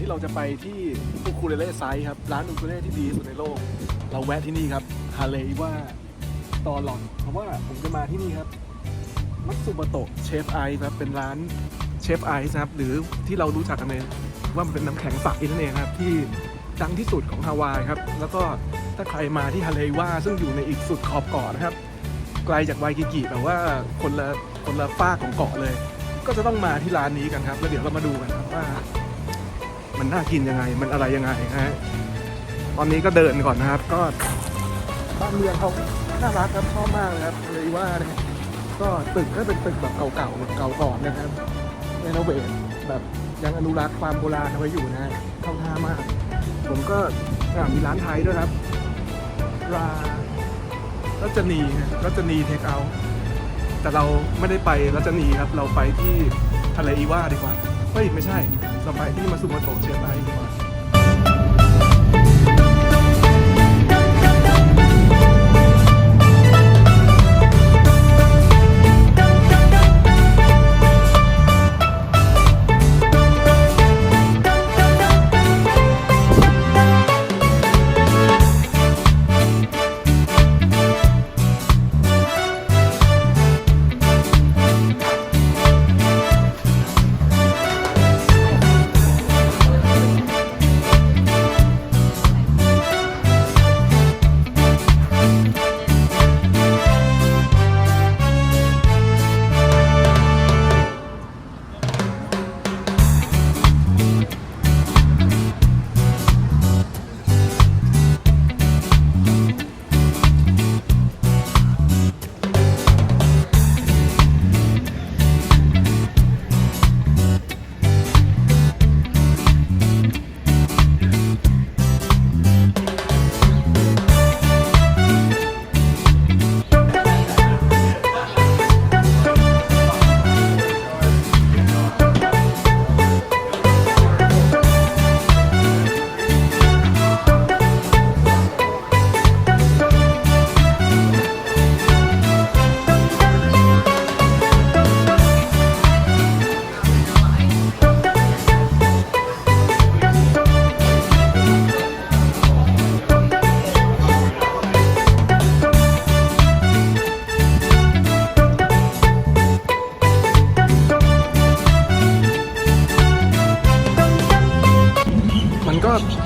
ที่เราจะไปที่อุคูเลเล่ไซต์ครับร้านอุคูเลเล่ที่ดีที่สุดในโลกเราแวะที่นี่ครับฮาเลว่าตอนหลอนเพราะว่าผมจะมาที่นี่ครับมัตสึโมโตะเชฟไอซ์ครับเป็นร้านเชฟไอซ์ครับหรือที่เรารู้จักกันเลยว่ามันเป็นน้ำแข็งใสนั่นเองครับที่ดังที่สุดของฮาวายครับแล้วก็ถ้าใครมาที่ฮาเลว่าซึ่งอยู่ในอีกสุดขอบเกาะนะครับไกลจากไวกิกิแบบว่าคนละฟากของเกาะเลยก็จะต้องมาที่ร้านนี้กันครับแล้วเดี๋ยวเรามาดูกันครับว่ามันน่ากินยังไงมันอะไรยังไงฮะตอนนี้ก็เดินก่อนนะครับก็บ้านเมืองเขาน่ารักครับชอบมากเลยครับเลยว่าเนี่ยก็ตึกก็เป็นตึกแบบเก่าๆเก่าก่อนนะครับเรโนเวทแบบยังอนุรักษ์ความโบราณเอาไว้อยู่นะเข้าท่ามากผมก็มีร้านไทยด้วยครับรัชนีเทคเอาท์แต่เราไม่ได้ไปรัชนีครับเราไปที่ทะเลอีว่าดีกว่าเฮ้ยไม่ใช่เราไปที่มาซุโมโตะเชฟไอซ์ดีกว่า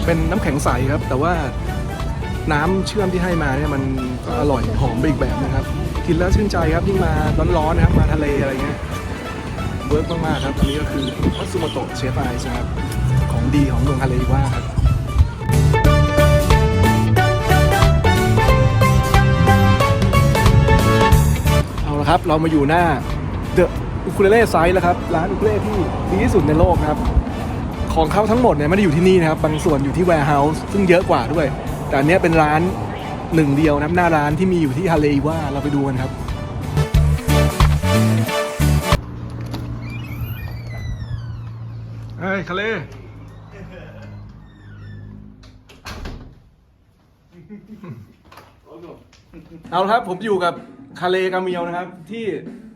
เป็นน้ำแข็งใสครับแต่ว่าน้ำเชื่อมที่ให้มาเนี่ยมันก็อร่อยหอมไปอีกแบบนะครับกินแล้วชื่นใจครับยิ่งมาร้อนๆนะครับมาทะเลอะไรเงี้ยเวิร์กมากๆครับอันนี้ก็คือมัตสึโมโตะเชฟไอซ์ครับของดีของเมืองฮาเลว่าครับเอาละครับเรามาอยู่หน้าเดอะอุคูเลเล่ไซต์แล้วครับร้านอุคูเลเล่ที่ดีที่สุดในโลกครับของเขาทั้งหมดเนี่ยไม่ได้อยู่ที่นี่นะครับบางส่วนอยู่ที่แวร์เฮาส์ซึ่งเยอะกว่าด้วยแต่อันนี้เป็นร้านหนึ่งเดียวนะครับหน้าร้านที่มีอยู่ที่ฮาเลว่าเราไปดูกันครับเฮ้ยคาเลเอาละครับผมอยู่กับคาเลกาเมียวนะครับที่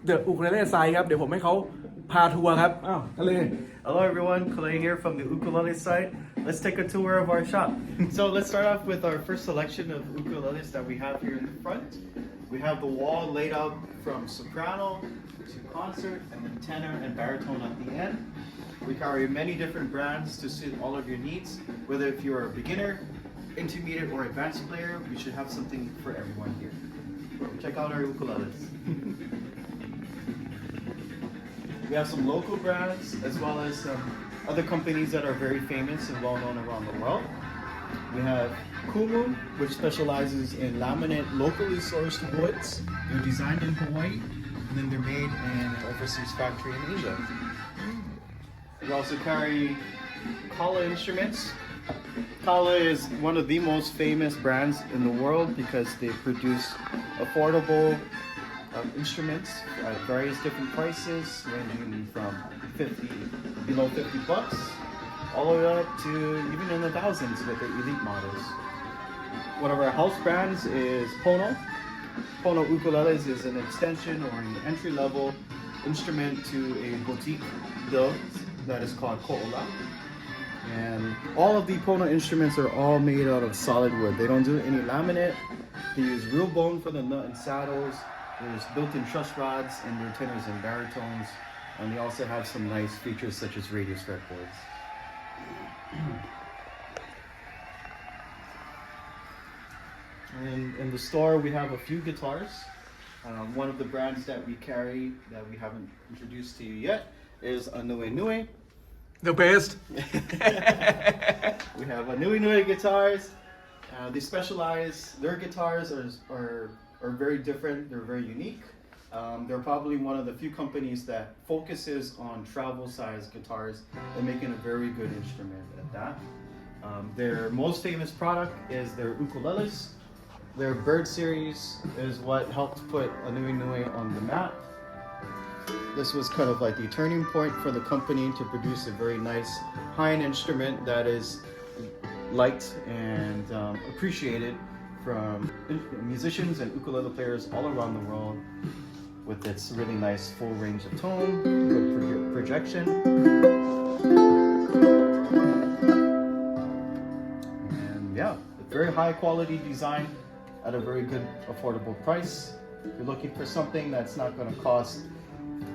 เดอะอุคูเลเล่ไซต์ครับเดี๋ยวผมให้เขาพาทัวร์ครับอ้าวคาเลHello everyone, Kalei here from the Ukulele Site. Let's take a tour of our shop. So let's start off with our first selection of ukuleles that we have here in the front. We have the wall laid out from soprano to concert and then tenor and baritone at the end. We carry many different brands to suit all of your needs. Whether if you're a beginner, intermediate or advanced player, we should have something for everyone here. Check out our ukuleles. We have some local brands as well as some other companies that are very famous and well known around the world. We have Kumabee, which specializes in laminate locally sourced woods. They're designed in Hawaii and then they're made in an overseas factory in Asia. We also carry Kala instruments. Kala is one of the most famous brands in the world because they produce affordable instruments at various different prices, ranging from below 50 bucks, all the way up to even in the thousands with their elite models. One of our house brands is Pono. Pono ukuleles is an extension or an entry-level instrument to a boutique build that is called Ko'ola. And all of the Pono instruments are all made out of solid wood. They don't do any laminate. They use real bone for the nut and saddles. There's built-in truss rods in their tenors and baritones. And they also have some nice features such as radius fretboards. And in the store, we have a few guitars. One of the brands that we carry that we haven't introduced to you yet is Anue Nue. The best We have Anue Nue guitars. They specialize, their guitars are very different, they're very unique. They're probably one of the few companies that focuses on travel size guitars and making a very good instrument at that. Their most famous product is their ukuleles. Their Bird series is what helped put Anue Nue on the map. This was kind of like the turning point for the company to produce a very nice high-end instrument that is liked and appreciated from musicians and ukulele players all around the world, with its really nice full range of tone, good projection. And yeah, a very high quality design at a very good affordable price. If you're looking for something that's not going to cost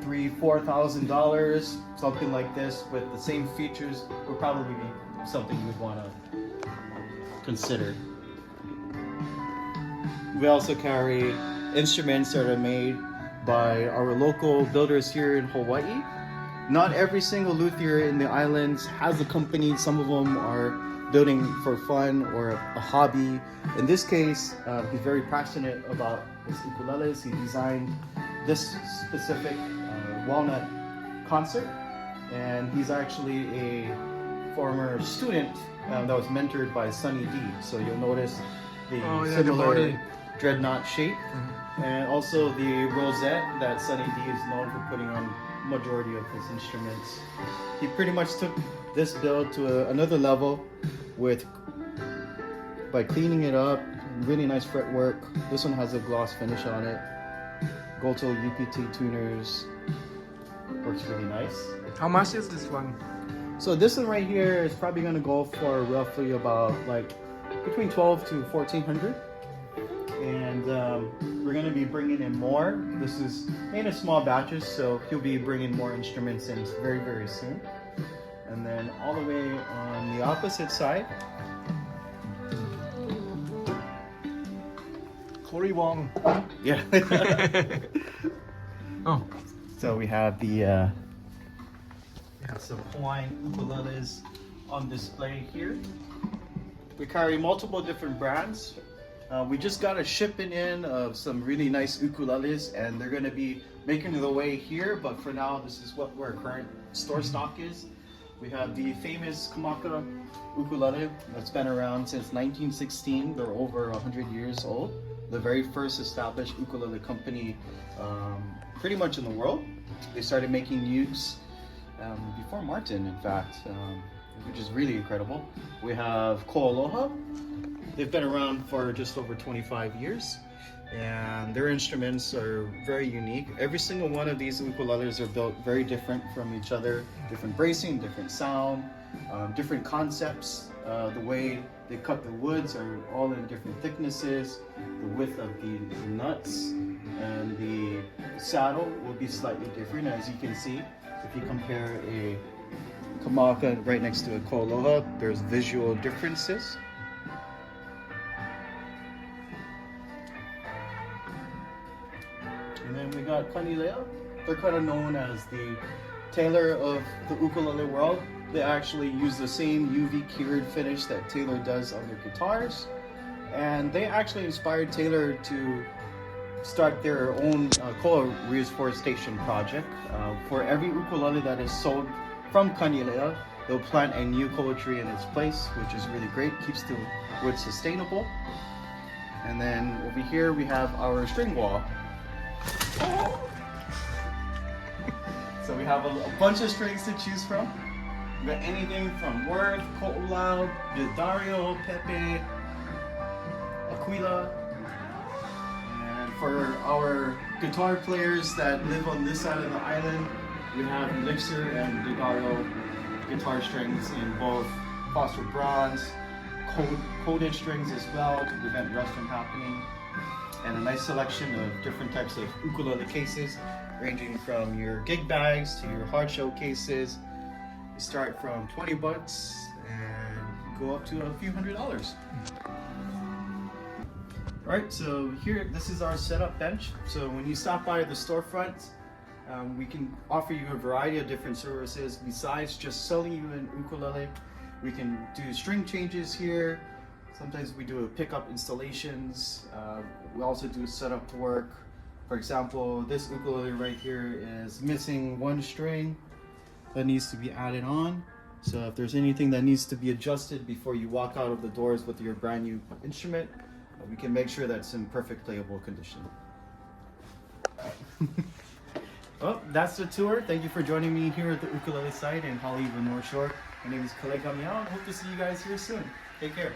$3,000-$4,000, something like this with the same features would probably be something you would want to consider. We also carry instruments that are made by our local builders here in Hawaii. Not every single luthier in the islands has a company. Some of them are building for fun or a hobby. In this case, he's very passionate about his ukuleles. He designed this specific walnut concert, and he's actually a former student that was mentored by Sunny D. So you'll notice the similar dreadnought shape, and also the rosette that Sunny D is known for putting on majority of his instruments. He pretty much took this build to another level by cleaning it up, really nice fretwork. This one has a gloss finish on it. Goto UPT tuners, works really nice. How much is this one? So this one right here is probably gonna go for roughly about like between 12 to 1400. And we're gonna be bringing in more. This is made in small batches, so he'll be bringing more instruments in very, very soon. And then all the way on the opposite side, Cory Wong. yeah. Oh, So we have some Hawaiian ukuleles on display here. We carry multiple different brands. We just got a shipment in of some really nice ukuleles, and they're going to be making their way here, but for now this is what our current store stock is. We have the famous Kamaka ukulele that's been around since 1916. They're over 100 years old. The very first established ukulele company pretty much in the world. They started making utes before Martin, in fact, which is really incredible. We have Ko'aloha. They've been around for just over 25 years, and their instruments are very unique. Every single one of these ukuleles are built very different from each other. Different bracing, different sound, different concepts. The way they cut the woods are all in different thicknesses. The width of the nuts and the saddle will be slightly different, as you can see. If you compare a Kamaka right next to a Ko'aloha, there's visual differences. And then we got Haleiwa. They're kind of known as the Taylor of the ukulele world. They actually use the same UV cured finish that Taylor does on their guitars. And they actually inspired Taylor to start their own koa reforestation project. For every ukulele that is sold from Haleiwa, they'll plant a new koa tree in its place, which is really great, keeps the wood sustainable. And then over here we have our string wall. So we have a bunch of strings to choose from. We got anything from Worth, Ko'olau, Dario, Pepe, Aquila. And for our guitar players that live on this side of the island, we have Elixir and Dario guitar strings in both phosphor bronze, coated strings as well to prevent rust from happening, and a nice selection of different types of ukulele cases, ranging from your gig bags to your hard shell cases. You start from $20 and go up to a few $100s. Alright, so here, this is our setup bench. So when you stop by the storefront, we can offer you a variety of different services. Besides just selling you an ukulele, we can do string changes here. Sometimes we do pickup installations. We also do setup work. For example, this ukulele right here is missing one string that needs to be added on. So if there's anything that needs to be adjusted before you walk out of the doors with your brand new instrument, we can make sure that's in perfect playable condition. Well, that's the tour. Thank you for joining me here at the Ukulele Site in Haleiwa, North Shore. My name is Kalega Miao. I hope to see you guys here soon. Take care.